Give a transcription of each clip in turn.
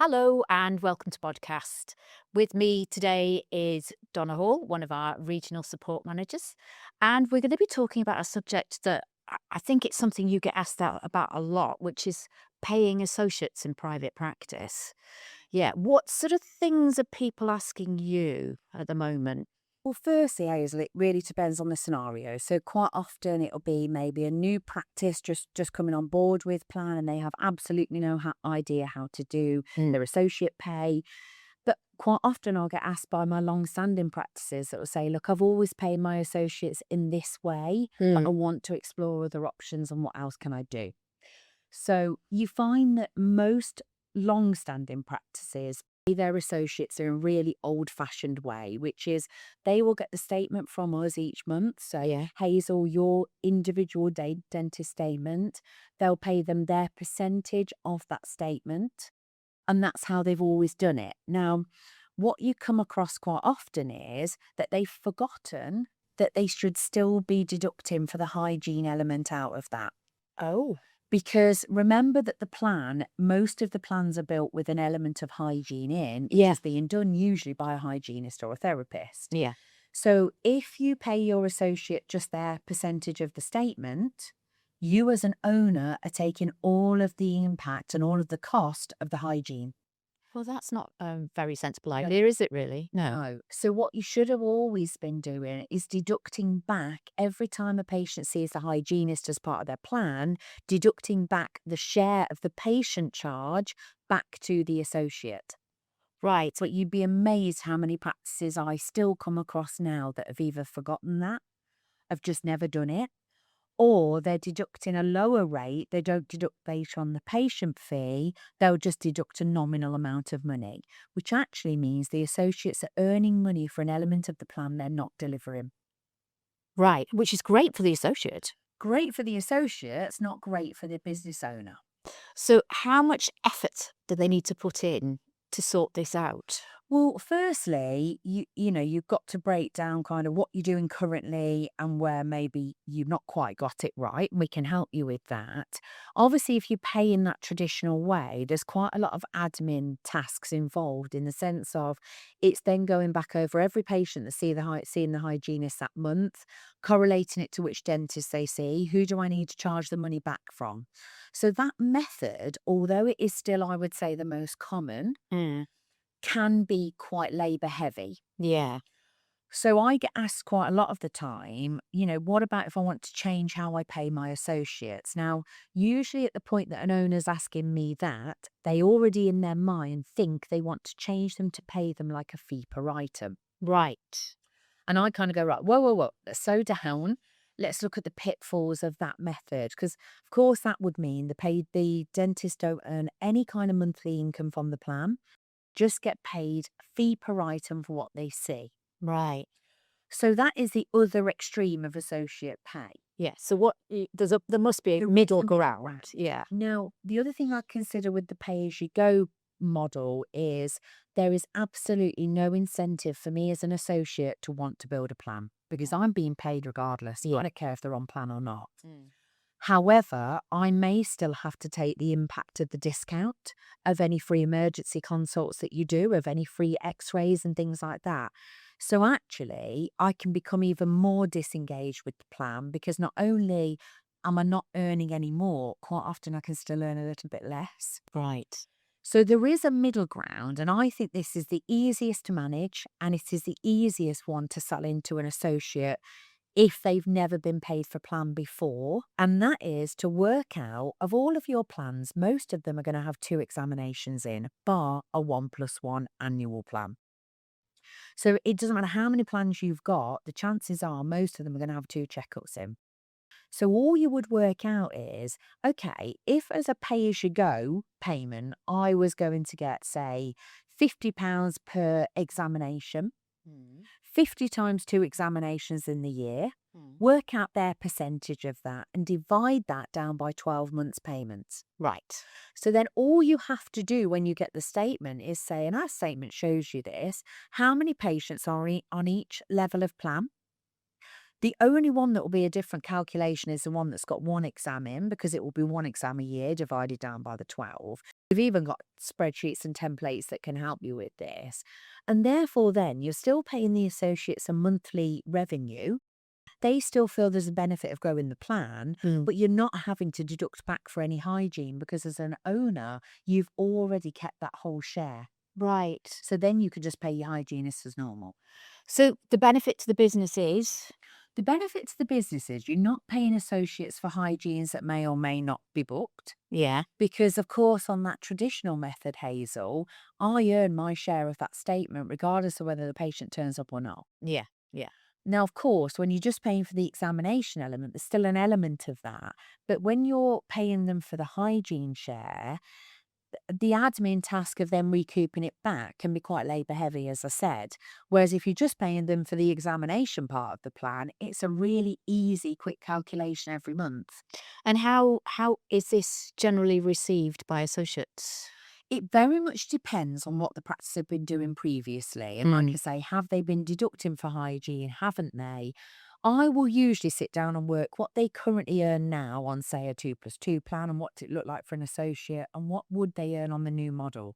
Hello and welcome to podcast. With me today is Donna Hall, one of our regional support managers, and we're going to be talking about a subject that I think it's something you get asked about a lot, which is paying associates in private practice. Yeah, what sort of things are people asking you at the moment? Well, firstly, Hazel, it really depends on the scenario. So quite often it'll be maybe a new practice just coming on board with plan, and they have absolutely no idea how to do Mm. their associate pay. But quite often I'll get asked by my long-standing practices that will say, "Look, I've always paid my associates in this way, but I Mm. want to explore other options, and what else can I do?" So you find that most long-standing practices pay their associates in a really old-fashioned way, which is they will get the statement from us each month. So, Yeah. Hazel, your individual dentist statement, they'll pay them their percentage of that statement. And that's how they've always done it. Now, what you come across quite often is that they've forgotten that they should still be deducting for the hygiene element out of that. Oh, Because remember that most of the plans are built with an element of hygiene in, which yeah. is being done usually by a hygienist or a therapist. Yeah. So if you pay your associate just their percentage of the statement, you as an owner are taking all of the impact and all of the cost of the hygiene. Well, that's not a very sensible idea, is it really? No. No. So what you should have always been doing is deducting back every time a patient sees the hygienist as part of their plan, deducting back the share of the patient charge back to the associate. Right. But you'd be amazed how many practices I still come across now that have either forgotten that, have just never done it, or they're deducting a lower rate. They don't deduct based on the patient fee, they'll just deduct a nominal amount of money, which actually means the associates are earning money for an element of the plan they're not delivering. Right. Which is great for the associate. Great for the associates, not great for the business owner. So, how much effort do they need to put in to sort this out? Well, firstly, you've got to break down kind of what you're doing currently and where maybe you've not quite got it right. We can help you with that. Obviously, if you pay in that traditional way, there's quite a lot of admin tasks involved in the sense of it's then going back over every patient that seeing the hygienist that month, correlating it to which dentist they see, who do I need to charge the money back from. So that method, although it is still, I would say, the most common, Mm. can be quite labour heavy. Yeah. So I get asked quite a lot of the time, what about if I want to change how I pay my associates? Now, usually at the point that an owner's asking me that, they already in their mind think they want to change them to pay them like a fee per item. Right. And I kind of go, right, whoa, whoa, whoa, let's slow down. Let's look at the pitfalls of that method. Because, of course, that would mean the dentist don't earn any kind of monthly income from the plan, just get paid fee per item for what they see. Right. So that is the other extreme of associate pay. Yeah. So there must be a There is middle a middle ground. ground. Yeah. Now, the other thing I consider with the pay as you go model is there is absolutely no incentive for me as an associate to want to build a plan because I'm being paid regardless. I Yeah. don't care if they're on plan or not. Mm. However, I may still have to take the impact of the discount of any free emergency consults that you do, of any free x-rays and things like that. So actually, I can become even more disengaged with the plan because not only am I not earning any more, quite often I can still earn a little bit less. Right. So there is a middle ground, and I think this is the easiest to manage and it is the easiest one to sell into an associate if they've never been paid for plan before. And that is to work out of all of your plans, most of them are going to have two examinations in, bar a 1+1 annual plan. So it doesn't matter how many plans you've got, the chances are most of them are going to have two checkups in. So all you would work out is, okay, if as a pay as you go payment, I was going to get, say, £50 per examination, Mm. 50 times two examinations in the year, Mm. work out their percentage of that and divide that down by 12 months payments. Right. So then all you have to do when you get the statement is say, and our statement shows you this, how many patients are on each level of plan. The only one that will be a different calculation is the one that's got one exam in because it will be one exam a year divided down by the 12. We've even got spreadsheets and templates that can help you with this. And therefore, then you're still paying the associates a monthly revenue. They still feel there's a benefit of growing the plan, Mm. but you're not having to deduct back for any hygiene because as an owner, you've already kept that whole share. Right. So then you can just pay your hygienist as normal. So the benefit to the business is? The benefit to the business is you're not paying associates for hygienes that may or may not be booked. Yeah. Because, of course, on that traditional method, Hazel, I earn my share of that statement regardless of whether the patient turns up or not. Yeah. Yeah. Now, of course, when you're just paying for the examination element, there's still an element of that. But when you're paying them for the hygiene share, the admin task of them recouping it back can be quite labour heavy, as I said. Whereas if you're just paying them for the examination part of the plan, it's a really easy, quick calculation every month. And how is this generally received by associates? It very much depends on what the practice have been doing previously. And like Mm. I say, have they been deducting for hygiene? Haven't they? I will usually sit down and work what they currently earn now on, say, a 2+2 plan and what it look like for an associate and what would they earn on the new model.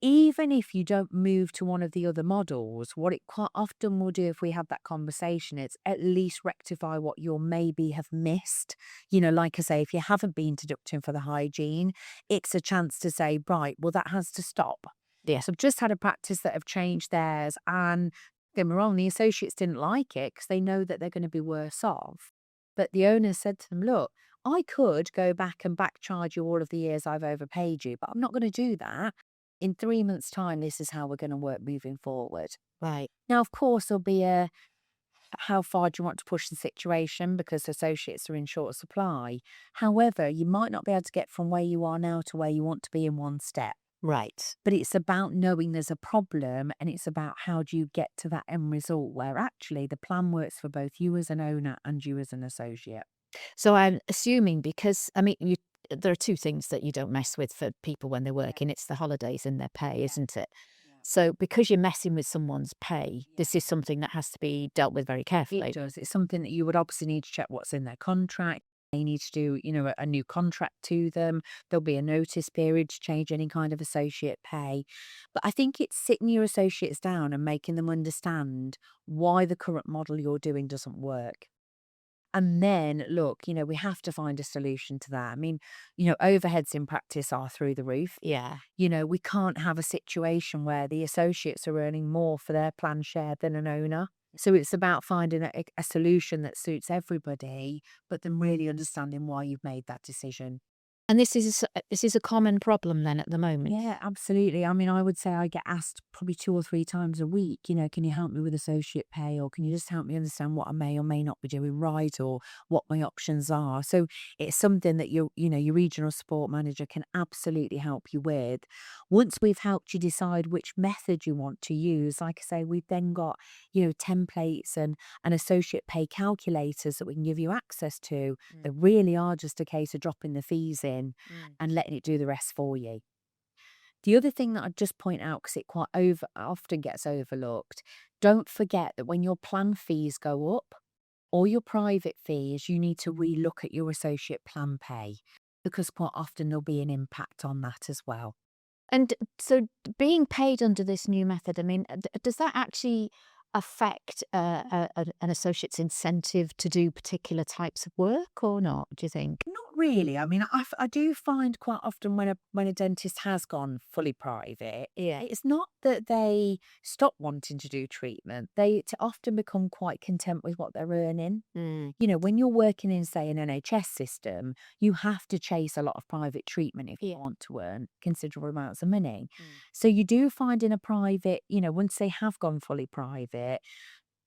Even if you don't move to one of the other models, what it quite often will do if we have that conversation is at least rectify what you'll maybe have missed. Like I say, if you haven't been deducting for the hygiene, it's a chance to say, right, well, that has to stop. Yeah. So I've just had a practice that have changed theirs, and don't get me wrong, the associates didn't like it because they know that they're going to be worse off. But the owner said to them, look, I could go back and back charge you all of the years I've overpaid you, but I'm not going to do that. In 3 months' time, this is how we're going to work moving forward. Right. Now, of course, there'll be a how far do you want to push the situation because associates are in short supply. However, you might not be able to get from where you are now to where you want to be in one step. Right. But it's about knowing there's a problem and it's about how do you get to that end result where actually the plan works for both you as an owner and you as an associate. So I'm assuming because I mean there are two things that you don't mess with for people when they're Yeah, working. It's the holidays and their pay, yeah, isn't it? yeah, So because you're messing with someone's pay, yeah. this is something that has to be dealt with very It carefully. does. It's something that you would obviously need to check what's in their contract. They need to do, a new contract to them. There'll be a notice period to change any kind of associate pay. But I think it's sitting your associates down and making them understand why the current model you're doing doesn't work. And then, look, we have to find a solution to that. I mean, overheads in practice are through the roof. Yeah. We can't have a situation where the associates are earning more for their plan share than an owner. So it's about finding a solution that suits everybody, but then really understanding why you've made that decision. And this is a common problem then at the moment. Yeah, absolutely. I mean, I would say I get asked probably 2 or 3 times a week, can you help me with associate pay or can you just help me understand what I may or may not be doing right or what my options are? So it's something that your regional support manager can absolutely help you with. Once we've helped you decide which method you want to use, like I say, we've then got, templates and associate pay calculators that we can give you access to Mm. that really are just a case of dropping the fees in Mm. and letting it do the rest for you. The other thing that I'd just point out, because it quite often gets overlooked, don't forget that when your plan fees go up or your private fees, you need to relook at your associate plan pay because quite often there'll be an impact on that as well. And so being paid under this new method, I mean, does that actually affect an associate's incentive to do particular types of work or not, do you think? Not really. I mean, I do find quite often when a dentist has gone fully private, Yeah. it's not that they stop wanting to do treatment. They often become quite content with what they're earning. Mm. When you're working in, say, an NHS system, you have to chase a lot of private treatment if you Yeah. want to earn considerable amounts of money. Mm. So you do find in a private, once they have gone fully private,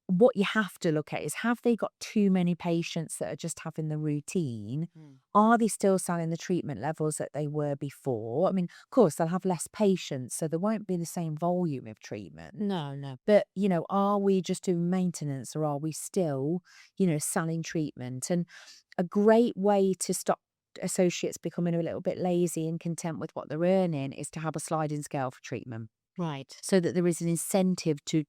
what you have to look at is have they got too many patients that are just having the routine? Mm. Are they still selling the treatment levels that they were before? I mean, of course, they'll have less patients, so there won't be the same volume of treatment. No, no. But, are we just doing maintenance or are we still, selling treatment? And a great way to stop associates becoming a little bit lazy and content with what they're earning is to have a sliding scale for treatment Right. so that there is an incentive to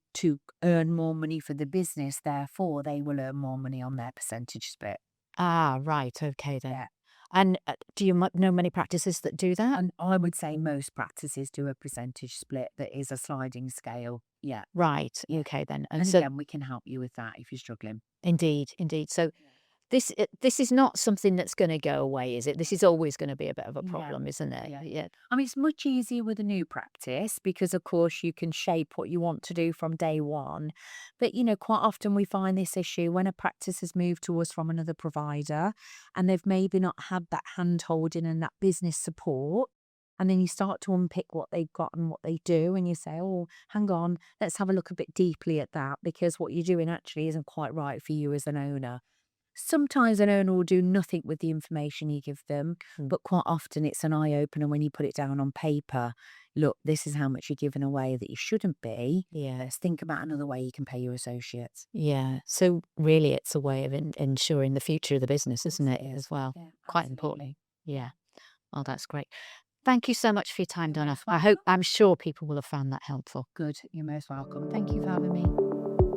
earn more money for the business. Therefore, they will earn more money on their percentage split. Ah, right. Okay then. Yeah. And do you know many practices that do that? And I would say most practices do a percentage split that is a sliding scale. Yeah. Right. Yeah. Okay, then. And And so, again, we can help you with that if you're struggling. indeed, indeed. So, Yeah. this is not something that's going to go away, is it? This is always going to be a bit of a Yeah. problem, isn't it? Yeah. Yeah. I mean, it's much easier with a new practice because, of course, you can shape what you want to do from day one. But, quite often we find this issue when a practice has moved to us from another provider and they've maybe not had that hand holding and that business support. And then you start to unpick what they've got and what they do, and you say, oh, hang on, let's have a look a bit deeply at that because what you're doing actually isn't quite right for you as an owner. Sometimes an owner will do nothing with the information you give them, but quite often it's an eye opener when you put it down on paper. Look, this is how much you're giving away that you shouldn't be. Yeah. Let's think about another way you can pay your associates. Yeah. So really, it's a way of ensuring the future of the business, isn't it, It is. as well? Yeah, Quite absolutely. important. Yeah. Well, that's great. Thank you so much for your time, You're Donna. most I'm welcome. sure people will have found that helpful. Good. You're most welcome. Thank you for having me.